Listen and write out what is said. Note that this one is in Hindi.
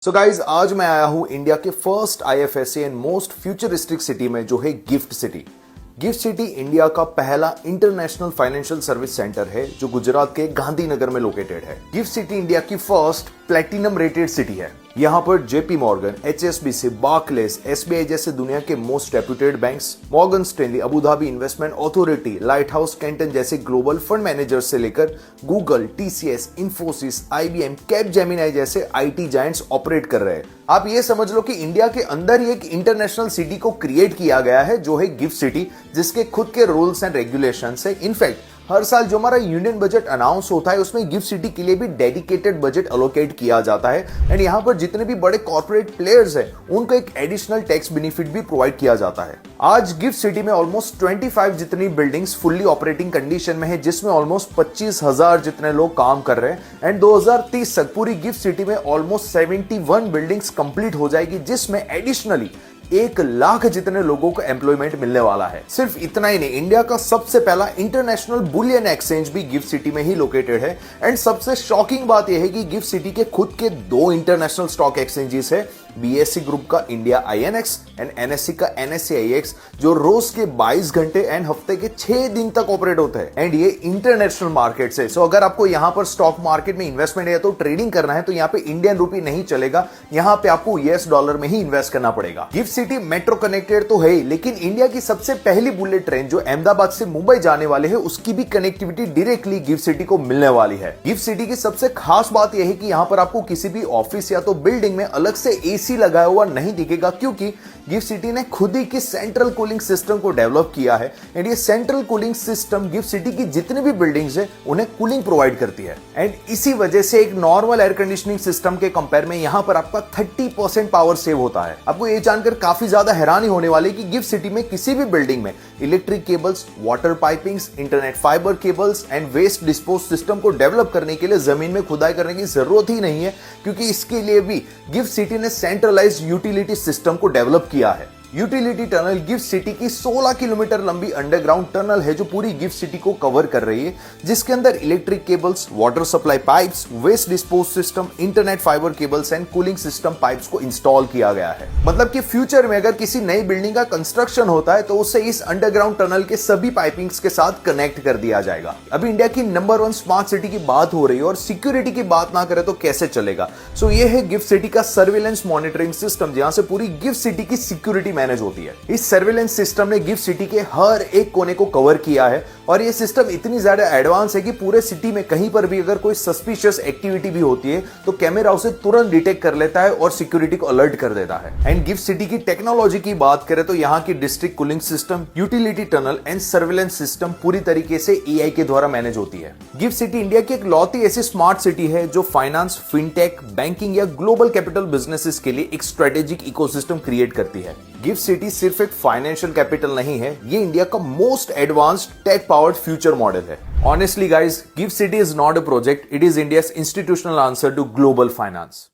सो गाइज आज मैं आया हूं इंडिया के first IFSC and most futuristic city में जो है gift city. Gift city India का पहला इंटरनेशनल फाइनेंशियल सर्विस सेंटर है जो गुजरात के गांधीनगर में लोकेटेड है। गिफ्ट सिटी इंडिया की फर्स्ट प्लेटिनम रेटेड सिटी है। यहाँ पर JP Morgan, HSBC, Barclays, SBI जैसे दुनिया के most reputed banks, Morgan Stanley, Abu Dhabi investment authority, light house Canton जैसे ग्लोबल फंड मैनेजर्स से लेकर Google, TCS, Infosys, IBM, Capgemini जैसे आईटी जायंट्स ऑपरेट कर रहे हैं। आप ये समझ लो कि इंडिया के अंदर ही एक इंटरनेशनल सिटी को क्रिएट किया गया है जो है गिफ्ट सिटी, जिसके खुद के रूल्स एंड रेगुलेशंस है। इनफैक्ट हर साल जो हमारा यूनियन बजट अनाउंस होता है उसमें गिफ्ट सिटी के लिए भी डेडिकेटेड बजट अलोकेट किया जाता है एंड यहाँ पर जितने भी बड़े कॉर्पोरेट प्लेयर्स हैं उनको एक एडिशनल टैक्स बेनिफिट भी प्रोवाइड किया जाता है। आज गिफ्ट सिटी में ऑलमोस्ट 25 जितनी बिल्डिंग्स फुल्ली ऑपरेटिंग कंडीशन में है, जिसमें ऑलमोस्ट 25,000 जितने लोग काम कर रहे हैं एंड 2030 तक पूरी गिफ्ट सिटी में ऑलमोस्ट 71 बिल्डिंग्स कंप्लीट हो जाएगी, जिसमें एडिशनली 1 लाख जितने लोगों को एम्प्लॉयमेंट मिलने वाला है। सिर्फ इतना ही नहीं, इंडिया का सबसे पहला इंटरनेशनल बुलियन एक्सचेंज भी गिफ्ट सिटी में ही लोकेटेड है एंड सबसे शॉकिंग बात यह है कि गिफ्ट सिटी के खुद के 2 इंटरनेशनल स्टॉक एक्सचेंजेस है, बीएससी ग्रुप का इंडिया आईएनएक्स एंड एनएससी का एनएससी आईएक्स, जो रोज के 22 घंटे एंड हफ्ते के 6 दिन तक ऑपरेट होते हैं एंड ये इंटरनेशनल मार्केट से। सो अगर आपको यहाँ पर स्टॉक मार्केट में इन्वेस्टमेंट है तो ट्रेडिंग करना है तो यहाँ पे इंडियन रूपी नहीं चलेगा, यहाँ पे आपको यूएस डॉलर में ही इन्वेस्ट करना पड़ेगा। गिफ्ट सिटी मेट्रो कनेक्टेड तो है, लेकिन इंडिया की सबसे पहली बुलेट ट्रेन जो अहमदाबाद से मुंबई जाने वाले है उसकी भी कनेक्टिविटी डायरेक्टली गिफ्ट सिटी को मिलने वाली है। गिफ्ट सिटी की सबसे खास बात यह है कि यहाँ पर आपको किसी भी ऑफिस या तो बिल्डिंग में अलग से एसी लगाया हुआ नहीं दिखेगा, क्योंकि गिफ्ट सिटी ने खुद ही की सेंट्रल कूलिंग सिस्टम को डेवलप किया है एंड ये central cooling system gift city की जितनी भी बिल्डिंग्स है उन्हें कूलिंग प्रोवाइड करती है एंड इसी वजह से एक नॉर्मल एयर कंडीशनिंग सिस्टम के कंपेयर में यहां पर आपका 30% पावर सेव होता है। आपको ये जानकर काफी ज्यादा हैरानी होने वाली कि गिफ्ट सिटी में किसी भी बिल्डिंग में electric cables, water pipings, internet fibre cables and waste dispose system को डेवलप करने के लिए जमीन में खुदाई करने की जरूरत ही नहीं है, क्योंकि इसके लिए भी गिफ्ट सिटी ने सेंट्रलाइज्ड यूटिलिटी सिस्टम को डेवलप किया है। यूटिलिटी टनल गिफ्ट सिटी की 16 किलोमीटर लंबी अंडरग्राउंड टनल है जो पूरी गिफ्ट सिटी को कवर कर रही है, जिसके अंदर electric cables, water supply pipes, waste dispose system, internet fibre cables and cooling system pipes को इंस्टॉल किया गया है। मतलब कि फ्यूचर में अगर किसी नई बिल्डिंग का कंस्ट्रक्शन होता है तो उसे इस अंडरग्राउंड टनल के सभी पाइपिंग्स के साथ कनेक्ट कर दिया जाएगा। अभी इंडिया की नंबर 1 स्मार्ट सिटी की बात हो रही है और सिक्योरिटी की बात ना करें तो कैसे चलेगा। सो ये है गिफ्ट सिटी का सर्विलेंस मॉनिटरिंग सिस्टम, जहां से पूरी गिफ्ट सिटी की सिक्योरिटी मैनेज होती है। इस सर्विलेंस सिस्टम ने गिफ्ट सिटी के हर एक कोने को कवर किया है और यह सिस्टम इतनी ज्यादा एडवांस है कि पूरे सिटी में कहीं पर भी अगर कोई सस्पिशियस एक्टिविटी भी होती है तो कैमरा उसे तुरंत डिटेक्ट कर लेता है और सिक्योरिटी को अलर्ट कर देता है। एंड गिफ्ट सिटी की टेक्नोलॉजी की बात करें तो यहाँ की district cooling system, utility tunnel and surveillance system पूरी तरीके से एआई के द्वारा मैनेज होती है। गिफ्ट सिटी इंडिया की एक लौती ऐसी स्मार्ट सिटी है जो फाइनेंस, फिनटेक, बैंकिंग या ग्लोबल कैपिटल बिजनेसेस के लिए एक स्ट्रेटेजिक इकोसिस्टम क्रिएट करती है। गिफ्ट सिटी सिर्फ एक फाइनेंशियल कैपिटल नहीं है, ये इंडिया का most advanced tech powered future model है। Honestly guys, Gift City is not a project, it is India's institutional answer to global finance.